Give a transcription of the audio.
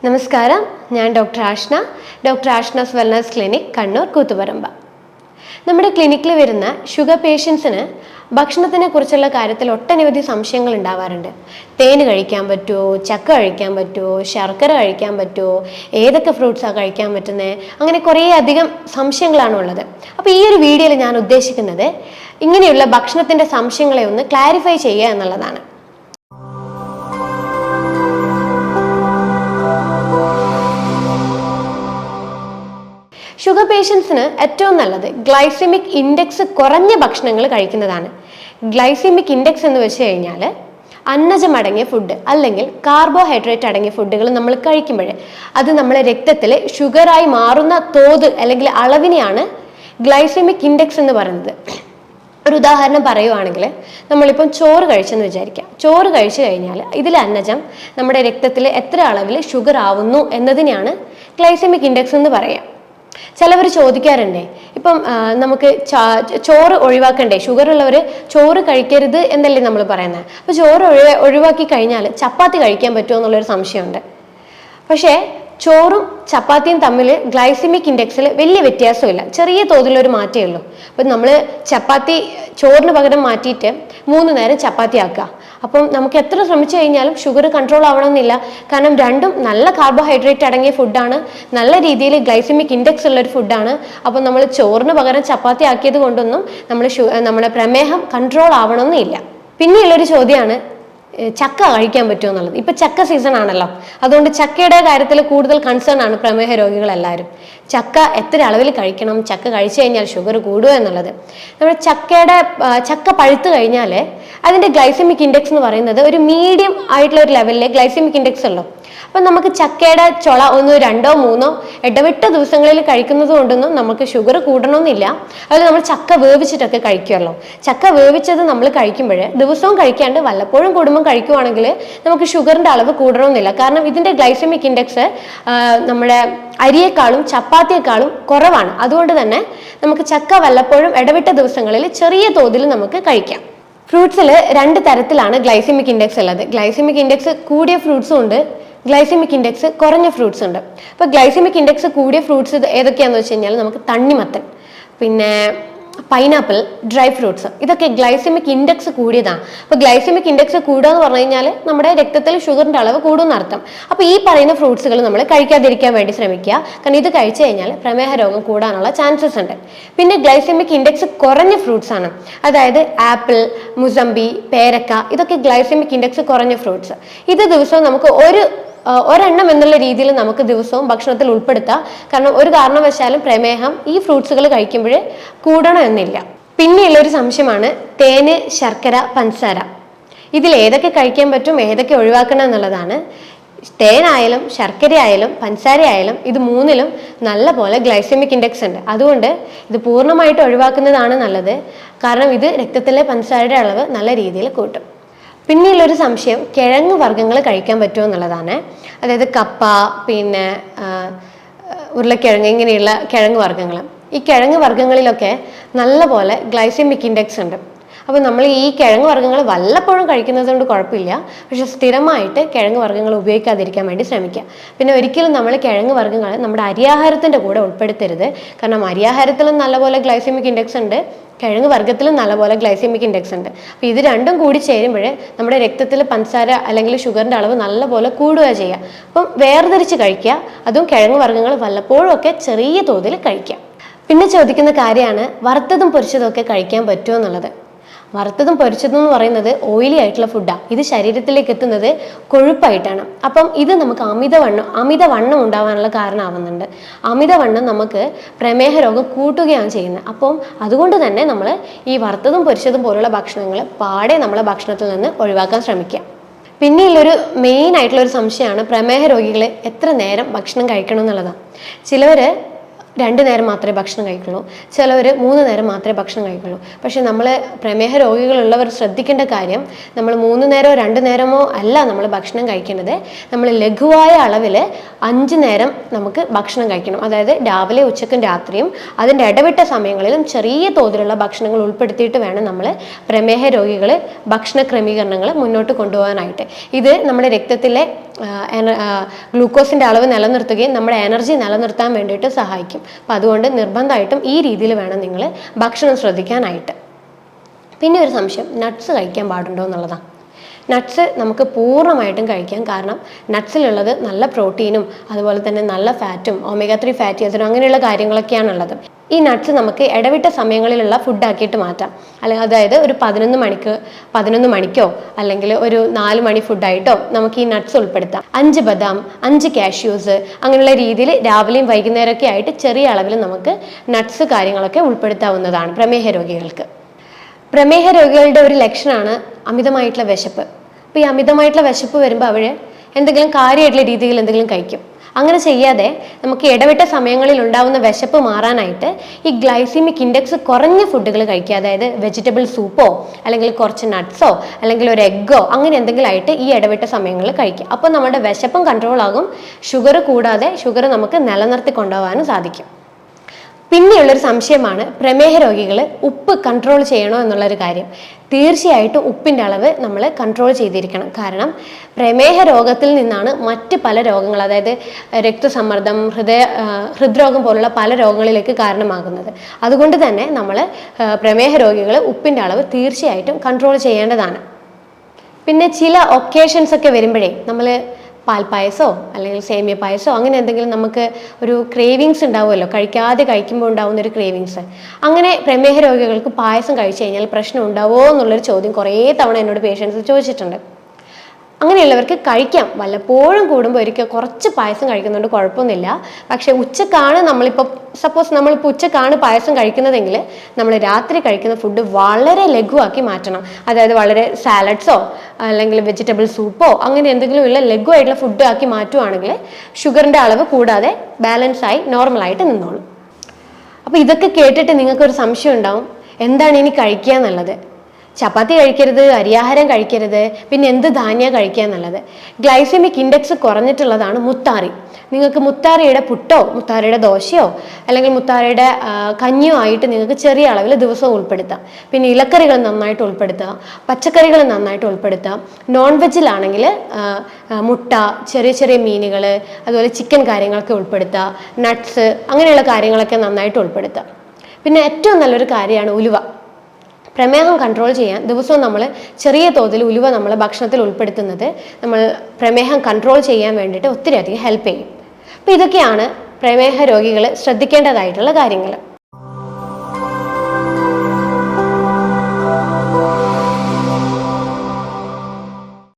നമസ്കാരം, ഞാൻ doctor Ashna's wellness clinic, Kannur Koothuparamba. നമ്മുടെ ക്ലിനിക്കിൽ വരുന്ന ഷുഗർ പേഷ്യൻസിന് ഭക്ഷണത്തിനെ കുറിച്ചുള്ള കാര്യത്തിൽ ഒട്ടനവധി സംശയങ്ങൾ ഉണ്ടാവാറുണ്ട്. തേന് കഴിക്കാൻ പറ്റുമോ, ചക്ക കഴിക്കാൻ പറ്റുമോ, ശർക്കര കഴിക്കാൻ പറ്റുമോ, ഏതൊക്കെ ഫ്രൂട്ട്സാണ് കഴിക്കാൻ പറ്റുന്നത്, അങ്ങനെ കുറേ അധികം സംശയങ്ങളാണ് ഉള്ളത്. അപ്പോൾ ഈ ഒരു വീഡിയോയിൽ ഞാൻ ഉദ്ദേശിക്കുന്നത് ഇങ്ങനെയുള്ള ഭക്ഷണത്തിൻ്റെ സംശയങ്ങളെ ഒന്ന് ക്ലാരിഫൈ ചെയ്യുക എന്നുള്ളതാണ്. ഷുഗർ പേഷ്യൻസിന് ഏറ്റവും നല്ലത് ഗ്ലൈസെമിക് ഇൻഡെക്സ് കുറഞ്ഞ ഭക്ഷണങ്ങൾ കഴിക്കുന്നതാണ്. ഗ്ലൈസെമിക് ഇൻഡെക്സ് എന്ന് വെച്ച് കഴിഞ്ഞാൽ അന്നജം അടങ്ങിയ ഫുഡ് അല്ലെങ്കിൽ കാർബോഹൈഡ്രേറ്റ് അടങ്ങിയ ഫുഡുകൾ നമ്മൾ കഴിക്കുമ്പോൾ അത് നമ്മളെ രക്തത്തിൽ ഷുഗറായി മാറുന്ന തോത് അല്ലെങ്കിൽ അളവിനെയാണ് ഗ്ലൈസെമിക് ഇൻഡെക്സ് എന്ന് പറയുന്നത്. ഒരു ഉദാഹരണം പറയുവാണെങ്കിൽ നമ്മളിപ്പം ചോറ് കഴിച്ചെന്ന് വിചാരിക്കാം. ചോറ് കഴിച്ചു കഴിഞ്ഞാൽ ഇതിലെ അന്നജം നമ്മുടെ രക്തത്തിൽ എത്ര അളവിൽ ഷുഗർ ആവുന്നു എന്നതിനെയാണ് ഗ്ലൈസെമിക് ഇൻഡെക്സ് എന്ന് പറയാം. ചിലവർ ചോദിക്കാറുണ്ടേ, ഇപ്പം നമുക്ക് ചോറ് ഒഴിവാക്കണ്ടേ, ഷുഗർ ഉള്ളവർ ചോറ് കഴിക്കരുത് എന്നല്ലേ നമ്മൾ പറയുന്നത്. അപ്പോൾ ചോറ് ഒഴിവാക്കി കഴിഞ്ഞാൽ ചപ്പാത്തി കഴിക്കാൻ പറ്റുമോ എന്നുള്ളൊരു സംശയമുണ്ട്. പക്ഷേ ചോറും ചപ്പാത്തിയും തമ്മിൽ ഗ്ലൈസെമിക് ഇൻഡെക്സിൽ വലിയ വ്യത്യാസമില്ല, ചെറിയ തോതിലൊരു മാറ്റമേ ഉള്ളൂ. അപ്പം നമ്മൾ ചപ്പാത്തി ചോറിന് പകരം മാറ്റിയിട്ട് 3 നേരം ചപ്പാത്തി ആക്കുക. അപ്പം നമുക്ക് എത്ര ശ്രമിച്ചു കഴിഞ്ഞാലും ഷുഗർ കൺട്രോൾ ആവണമെന്നില്ല. കാരണം രണ്ടും നല്ല കാർബോഹൈഡ്രേറ്റ് അടങ്ങിയ ഫുഡാണ്, നല്ല രീതിയിൽ ഗ്ലൈസെമിക് ഇൻഡെക്സ് ഉള്ളൊരു ഫുഡാണ്. അപ്പം നമ്മൾ ചോറിന് പകരം ചപ്പാത്തി ആക്കിയത് കൊണ്ടൊന്നും നമ്മുടെ പ്രമേഹം കൺട്രോൾ ആവണമെന്നില്ല. പിന്നെയുള്ളൊരു ചോദ്യമാണ് ചക്ക കഴിക്കാൻ പറ്റുമോ എന്നുള്ളത്. ഇപ്പൊ ചക്ക സീസൺ ആണല്ലോ, അതുകൊണ്ട് ചക്കയുടെ കാര്യത്തിൽ കൂടുതൽ കൺസേൺ ആണ് പ്രമേഹ രോഗികളെല്ലാവരും. ചക്ക എത്ര അളവിൽ കഴിക്കണം, ചക്ക കഴിച്ചു കഴിഞ്ഞാൽ ഷുഗർ കൂടുക എന്നുള്ളത്. നമ്മുടെ ചക്ക പഴുത്ത് കഴിഞ്ഞാൽ അതിന്റെ ഗ്ലൈസെമിക് ഇൻഡെക്സ് എന്ന് പറയുന്നത് ഒരു മീഡിയം ആയിട്ടുള്ള ഒരു ലെവലിലെ ഗ്ലൈസെമിക് ഇൻഡെക്സ് ഉള്ളൂ. അപ്പം നമുക്ക് ചക്കയുടെ ചുള 1, 2, 3 ഇടവിട്ട ദിവസങ്ങളിൽ കഴിക്കുന്നത് കൊണ്ടൊന്നും നമുക്ക് ഷുഗർ കൂടണമെന്നില്ല. അതിൽ നമ്മൾ ചക്ക വേവിച്ചിട്ടൊക്കെ കഴിക്കുമല്ലോ. ചക്ക വേവിച്ചത് നമ്മൾ കഴിക്കുമ്പോൾ ദിവസവും കഴിക്കാണ്ട് വല്ലപ്പോഴും കൂടുമ്പോൾ കഴിക്കുവാണെങ്കിൽ നമുക്ക് ഷുഗറിന്റെ അളവ് കൂടണമെന്നില്ല. കാരണം ഇതിന്റെ ഗ്ലൈസെമിക് ഇൻഡെക്സ് നമ്മുടെ അരിയേക്കാളും ചപ്പാത്തിയേക്കാളും കുറവാണ്. അതുകൊണ്ട് തന്നെ നമുക്ക് ചക്ക വല്ലപ്പോഴും ഇടവിട്ട ദിവസങ്ങളിൽ ചെറിയ തോതിൽ നമുക്ക് കഴിക്കാം. ഫ്രൂട്ട്സിൽ 2 തരത്തിലാണ് ഗ്ലൈസെമിക് ഇൻഡെക്സ് ഉള്ളത്. ഗ്ലൈസെമിക് ഇൻഡെക്സ് കൂടിയ ഫ്രൂട്ട്സും ഉണ്ട്, ഗ്ലൈസെമിക് ഇൻഡെക്സ് കുറഞ്ഞ ഫ്രൂട്ട്സ് ഉണ്ട്. അപ്പോൾ ഗ്ലൈസെമിക് ഇൻഡെക്സ് കൂടിയ ഫ്രൂട്ട്സ് ഏതൊക്കെയാണെന്ന് വെച്ച് കഴിഞ്ഞാൽ നമുക്ക് തണ്ണിമത്തൻ, പിന്നെ പൈനാപ്പിൾ, ഡ്രൈ ഫ്രൂട്ട്സ്, ഇതൊക്കെ ഗ്ലൈസെമിക് ഇൻഡെക്സ് കൂടിയതാണ്. അപ്പോൾ ഗ്ലൈസെമിക് ഇൻഡെക്സ് കൂടുക എന്ന് പറഞ്ഞു കഴിഞ്ഞാൽ നമ്മുടെ രക്തത്തിൽ ഷുഗറിൻ്റെ അളവ് കൂടുമെന്ന് അർത്ഥം. അപ്പോൾ ഈ പറയുന്ന ഫ്രൂട്ട്സുകൾ നമ്മൾ കഴിക്കാതിരിക്കാൻ വേണ്ടി ശ്രമിക്കുക. കാരണം ഇത് കഴിച്ചു കഴിഞ്ഞാൽ പ്രമേഹ രോഗം കൂടാനുള്ള ചാൻസസ് ഉണ്ട്. പിന്നെ ഗ്ലൈസെമിക് ഇൻഡെക്സ് കുറഞ്ഞ ഫ്രൂട്ട്സ് ആണ്, അതായത് ആപ്പിൾ, മുസംബി, പേരക്ക, ഇതൊക്കെ ഗ്ലൈസെമിക് ഇൻഡെക്സ് കുറഞ്ഞ ഫ്രൂട്ട്സ്. ഇത് ദിവസവും നമുക്ക് ഒരെണ്ണം എന്നുള്ള രീതിയിൽ നമുക്ക് ദിവസവും ഭക്ഷണത്തിൽ ഉൾപ്പെടുത്താം. കാരണം ഒരു കാരണവശാലും പ്രമേഹം ഈ ഫ്രൂട്ട്സുകൾ കഴിക്കുമ്പോൾ കൂടണം എന്നില്ല. പിന്നെയുള്ളൊരു സംശയമാണ് തേന്, ശർക്കര, പഞ്ചസാര, ഇതിൽ ഏതൊക്കെ കഴിക്കാൻ പറ്റും, ഏതൊക്കെ ഒഴിവാക്കണം എന്നുള്ളതാണ്. തേനായാലും ശർക്കരയായാലും പഞ്ചസാരയായാലും ഇത് 3ലും നല്ല പോലെ ഗ്ലൈസെമിക് ഇൻഡെക്സ് ഉണ്ട്. അതുകൊണ്ട് ഇത് പൂർണ്ണമായിട്ട് ഒഴിവാക്കുന്നതാണ് നല്ലത്. കാരണം ഇത് രക്തത്തിലെ പഞ്ചസാരയുടെ അളവ് നല്ല രീതിയിൽ കൂട്ടും. പിന്നെയുള്ളൊരു സംശയം കിഴങ്ങ് വർഗ്ഗങ്ങൾ കഴിക്കാൻ പറ്റുമോ എന്നുള്ളതാണ്. അതായത് കപ്പ, പിന്നെ ഉരുളക്കിഴങ്ങ്, ഇങ്ങനെയുള്ള കിഴങ്ങ് വർഗ്ഗങ്ങൾ. ഈ കിഴങ്ങ് വർഗ്ഗങ്ങളിലൊക്കെ നല്ല പോലെ ഗ്ലൈസെമിക് ഇൻഡെക്സ് ഉണ്ട്. അപ്പോൾ നമ്മൾ ഈ കിഴങ്ങ് വർഗ്ഗങ്ങൾ വല്ലപ്പോഴും കഴിക്കുന്നത് കൊണ്ട് കുഴപ്പമില്ല. പക്ഷെ സ്ഥിരമായിട്ട് കിഴങ്ങ് വർഗ്ഗങ്ങൾ ഉപയോഗിക്കാതിരിക്കാൻ വേണ്ടി ശ്രമിക്കുക. പിന്നെ ഒരിക്കലും നമ്മൾ കിഴങ്ങ് വർഗ്ഗങ്ങൾ നമ്മുടെ അരിയാഹാരത്തിൻ്റെ കൂടെ ഉൾപ്പെടുത്തരുത്. കാരണം അരിയാഹാരത്തിലും നല്ലപോലെ ഗ്ലൈസെമിക് ഇൻഡെക്സ് ഉണ്ട്, കിഴങ്ങ് വർഗ്ഗത്തിലും നല്ലപോലെ ഗ്ലൈസെമിക് ഇൻഡെക്സ് ഉണ്ട്. അപ്പോൾ ഇത് രണ്ടും കൂടി ചേരുമ്പോൾ നമ്മുടെ രക്തത്തിൽ പഞ്ചസാര അല്ലെങ്കിൽ ഷുഗറിൻ്റെ അളവ് നല്ലപോലെ കൂടുക ചെയ്യുക. അപ്പം വേർതിരിച്ച് കഴിക്കുക, അതും കിഴങ്ങ് വർഗ്ഗങ്ങൾ വല്ലപ്പോഴും ഒക്കെ ചെറിയ തോതിൽ കഴിക്കുക. പിന്നെ ചോദിക്കുന്ന കാര്യമാണ് വറുത്തതും പൊരിച്ചതും ഒക്കെ കഴിക്കാൻ പറ്റുമോ എന്നുള്ളത്. വറുത്തതും പൊരിച്ചതും എന്ന് പറയുന്നത് ഓയിലി ആയിട്ടുള്ള ഫുഡാണ്. ഇത് ശരീരത്തിലേക്ക് എത്തുന്നത് കൊഴുപ്പായിട്ടാണ്. അപ്പം ഇത് നമുക്ക് അമിതവണ്ണം ഉണ്ടാവാനുള്ള കാരണമാവുന്നുണ്ട്. അമിതവണ്ണം നമുക്ക് പ്രമേഹ രോഗം കൂട്ടുകയാണ് ചെയ്യുന്നത്. അപ്പം അതുകൊണ്ട് തന്നെ നമ്മൾ ഈ വറുത്തതും പൊരിച്ചതും പോലുള്ള ഭക്ഷണങ്ങൾ പാടെ നമ്മളെ ഭക്ഷണത്തിൽ നിന്ന് ഒഴിവാക്കാൻ ശ്രമിക്കുക. പിന്നെയുള്ളൊരു മെയിൻ ആയിട്ടുള്ളൊരു സംശയമാണ് പ്രമേഹ രോഗികൾ എത്ര നേരം ഭക്ഷണം കഴിക്കണം എന്നുള്ളതാണ്. ചിലവർ 2 നേരം മാത്രമേ ഭക്ഷണം കഴിക്കുള്ളൂ, ചിലവർ 3 നേരം മാത്രമേ ഭക്ഷണം കഴിക്കുള്ളൂ. പക്ഷെ നമ്മൾ പ്രമേഹ രോഗികളുള്ളവർ ശ്രദ്ധിക്കേണ്ട കാര്യം, നമ്മൾ 3 നേരമോ 2 നേരമോ അല്ല നമ്മൾ ഭക്ഷണം കഴിക്കേണ്ടത്. നമ്മൾ ലഘുവായ അളവിൽ 5 നേരം നമുക്ക് ഭക്ഷണം കഴിക്കണം. അതായത് രാവിലെ, ഉച്ചക്കും രാത്രിയും അതിൻ്റെ ഇടവിട്ട സമയങ്ങളിലും ചെറിയ തോതിലുള്ള ഭക്ഷണങ്ങൾ ഉൾപ്പെടുത്തിയിട്ട് വേണം നമ്മൾ പ്രമേഹ രോഗികൾ ഭക്ഷണ ക്രമീകരണങ്ങൾ മുന്നോട്ട് കൊണ്ടുപോകാനായിട്ട്. ഇത് നമ്മുടെ രക്തത്തിലെ ഗ്ലൂക്കോസിൻ്റെ അളവ് നിലനിർത്തുകയും നമ്മുടെ എനർജി നിലനിർത്താൻ വേണ്ടിയിട്ട് സഹായിക്കും. അപ്പം അതുകൊണ്ട് നിർബന്ധമായിട്ടും ഈ രീതിയിൽ വേണം നിങ്ങൾ ഭക്ഷണം ശ്രദ്ധിക്കാനായിട്ട്. പിന്നെ ഒരു സംശയം, നട്ട്സ് കഴിക്കാൻ പാടുണ്ടോ എന്നുള്ളതാണ്. നട്ട്സ് നമുക്ക് പൂർണ്ണമായിട്ടും കഴിക്കാം. കാരണം നട്ട്സിലുള്ളത് നല്ല പ്രോട്ടീനും അതുപോലെ തന്നെ നല്ല ഫാറ്റും omega-3 ഫാറ്റി ആസിഡും അങ്ങനെയുള്ള കാര്യങ്ങളൊക്കെയാണുള്ളത്. ഈ നട്ട്സ് നമുക്ക് ഇടവിട്ട സമയങ്ങളിലുള്ള ഫുഡാക്കിയിട്ട് മാറ്റാം. അല്ലെങ്കിൽ അതായത് ഒരു 11 മണിക്കോ അല്ലെങ്കിൽ ഒരു 4 മണി ഫുഡായിട്ടോ നമുക്ക് ഈ നട്ട്സ് ഉൾപ്പെടുത്താം. 5 ബദാം, 5 കാഷ്യൂസ് അങ്ങനെയുള്ള രീതിയിൽ രാവിലെയും വൈകുന്നേരമൊക്കെ ആയിട്ട് ചെറിയ അളവിൽ നമുക്ക് നട്ട്സ് കാര്യങ്ങളൊക്കെ ഉൾപ്പെടുത്താവുന്നതാണ് പ്രമേഹ രോഗികൾക്ക്. പ്രമേഹ രോഗികളുടെ ഒരു ലക്ഷണമാണ് അമിതമായിട്ടുള്ള വിശപ്പ്. അപ്പോൾ ഈ അമിതമായിട്ടുള്ള വിശപ്പ് വരുമ്പോൾ അവർ എന്തെങ്കിലും കാര്യമായിട്ടുള്ള രീതിയിൽ എന്തെങ്കിലും കഴിക്കും. അങ്ങനെ ചെയ്യാതെ നമുക്ക് ഇടവിട്ട സമയങ്ങളിൽ ഉണ്ടാവുന്ന വിശപ്പ് മാറാനായിട്ട് ഈ ഗ്ലൈസിമിക് ഇൻഡെക്സ് കുറഞ്ഞ ഫുഡുകൾ കഴിക്കുക. അതായത് വെജിറ്റബിൾ സൂപ്പോ അല്ലെങ്കിൽ കുറച്ച് നട്ട്സോ അല്ലെങ്കിൽ ഒരു എഗ്ഗോ അങ്ങനെ എന്തെങ്കിലും ആയിട്ട് ഈ ഇടവിട്ട സമയങ്ങളിൽ കഴിക്കുക. അപ്പോൾ നമ്മുടെ വിശപ്പും കൺട്രോൾ ആകും, ഷുഗർ കൂടാതെ ഷുഗർ നമുക്ക് നിലനിർത്തി കൊണ്ടുപോകാനും സാധിക്കും. പിന്നെയുള്ളൊരു സംശയമാണ് പ്രമേഹ രോഗികൾ ഉപ്പ് കൺട്രോൾ ചെയ്യണോ എന്നുള്ളൊരു കാര്യം. തീർച്ചയായിട്ടും ഉപ്പിൻ്റെ അളവ് നമ്മൾ കൺട്രോൾ ചെയ്തിരിക്കണം. കാരണം പ്രമേഹ രോഗത്തിൽ നിന്നാണ് മറ്റ് പല രോഗങ്ങൾ, അതായത് രക്തസമ്മർദ്ദം, ഹൃദ്രോഗം പോലുള്ള പല രോഗങ്ങളിലേക്ക് കാരണമാകുന്നത്. അതുകൊണ്ട് തന്നെ നമ്മൾ പ്രമേഹ രോഗികൾ ഉപ്പിൻ്റെ അളവ് തീർച്ചയായിട്ടും കൺട്രോൾ ചെയ്യേണ്ടതാണ്. പിന്നെ ചില ഒക്കേഷൻസ് ഒക്കെ വരുമ്പോഴേ നമ്മൾ പാൽപ്പായസോ അല്ലെങ്കിൽ സേമിയ പായസോ അങ്ങനെ എന്തെങ്കിലും നമുക്ക് ഒരു ക്രേവിങ്സ് ഉണ്ടാവുമല്ലോ, കഴിക്കുമ്പോൾ ഉണ്ടാവുന്ന ഒരു ക്രേവിങ്സ്. അങ്ങനെ പ്രമേഹ രോഗികൾക്ക് പായസം കഴിച്ചു കഴിഞ്ഞാൽ പ്രശ്നം ഉണ്ടാവുമോ എന്നുള്ളൊരു ചോദ്യം കുറേ തവണ എന്നോട് പേഷ്യൻസ് ചോദിച്ചിട്ടുണ്ട്. അങ്ങനെയുള്ളവർക്ക് കഴിക്കാം. വല്ലപ്പോഴും കൂടുമ്പോൾ ഒരിക്കൽ കുറച്ച് പായസം കഴിക്കുന്നുണ്ട്, കുഴപ്പമൊന്നുമില്ല. പക്ഷെ ഉച്ചക്കാണ് നമ്മളിപ്പോൾ ഉച്ചക്കാണ് പായസം കഴിക്കുന്നതെങ്കിൽ നമ്മൾ രാത്രി കഴിക്കുന്ന ഫുഡ് വളരെ ലഘുവാക്കി മാറ്റണം. അതായത് വളരെ സാലഡ്സോ അല്ലെങ്കിൽ വെജിറ്റബിൾ സൂപ്പോ അങ്ങനെ എന്തെങ്കിലും ഉള്ള ലഘുവായിട്ടുള്ള ഫുഡ് ആക്കി മാറ്റുവാണെങ്കിൽ ഷുഗറിൻ്റെ അളവ് കൂടാതെ ബാലൻസായി നോർമലായിട്ട് നിന്നോളും. അപ്പോൾ ഇതൊക്കെ കേട്ടിട്ട് നിങ്ങൾക്കൊരു സംശയം ഉണ്ടാവും, എന്താണ് ഇനി കഴിക്കുക എന്നുള്ളത്. ചപ്പാത്തി കഴിക്കരുത്, അരിയാഹാരം കഴിക്കരുത്, പിന്നെ എന്ത് ധാന്യം കഴിക്കുക എന്നുള്ളത്. ഗ്ലൈസമിക് ഇൻഡെക്സ് കുറഞ്ഞിട്ടുള്ളതാണ് മുത്താറി. നിങ്ങൾക്ക് മുത്താറിയുടെ പുട്ടോ മുത്താറിയുടെ ദോശയോ അല്ലെങ്കിൽ മുത്താറിയുടെ കഞ്ഞിയോ ആയിട്ട് നിങ്ങൾക്ക് ചെറിയ അളവിൽ ദിവസവും ഉൾപ്പെടുത്താം. പിന്നെ ഇലക്കറികൾ നന്നായിട്ട് ഉൾപ്പെടുത്തുക, പച്ചക്കറികൾ നന്നായിട്ട് ഉൾപ്പെടുത്താം. നോൺ വെജിലാണെങ്കിൽ മുട്ട, ചെറിയ ചെറിയ മീനുകൾ, അതുപോലെ ചിക്കൻ കാര്യങ്ങളൊക്കെ ഉൾപ്പെടുത്തുക. നട്ട്സ് അങ്ങനെയുള്ള കാര്യങ്ങളൊക്കെ നന്നായിട്ട് ഉൾപ്പെടുത്തുക. പിന്നെ ഏറ്റവും നല്ലൊരു കാര്യമാണ് ഉലുവ. പ്രമേഹം കൺട്രോൾ ചെയ്യാൻ ദിവസവും നമ്മൾ ചെറിയ തോതിൽ ഉലുവ നമ്മൾ ഭക്ഷണത്തിൽ ഉൾപ്പെടുത്തുന്നത് നമ്മൾ പ്രമേഹം കൺട്രോൾ ചെയ്യാൻ വേണ്ടിയിട്ട് ഒത്തിരി അധികം ഹെൽപ്പ് ചെയ്യും. അപ്പോൾ ഇതൊക്കെയാണ് പ്രമേഹ രോഗികൾ ശ്രദ്ധിക്കേണ്ടതായിട്ടുള്ള കാര്യങ്ങൾ.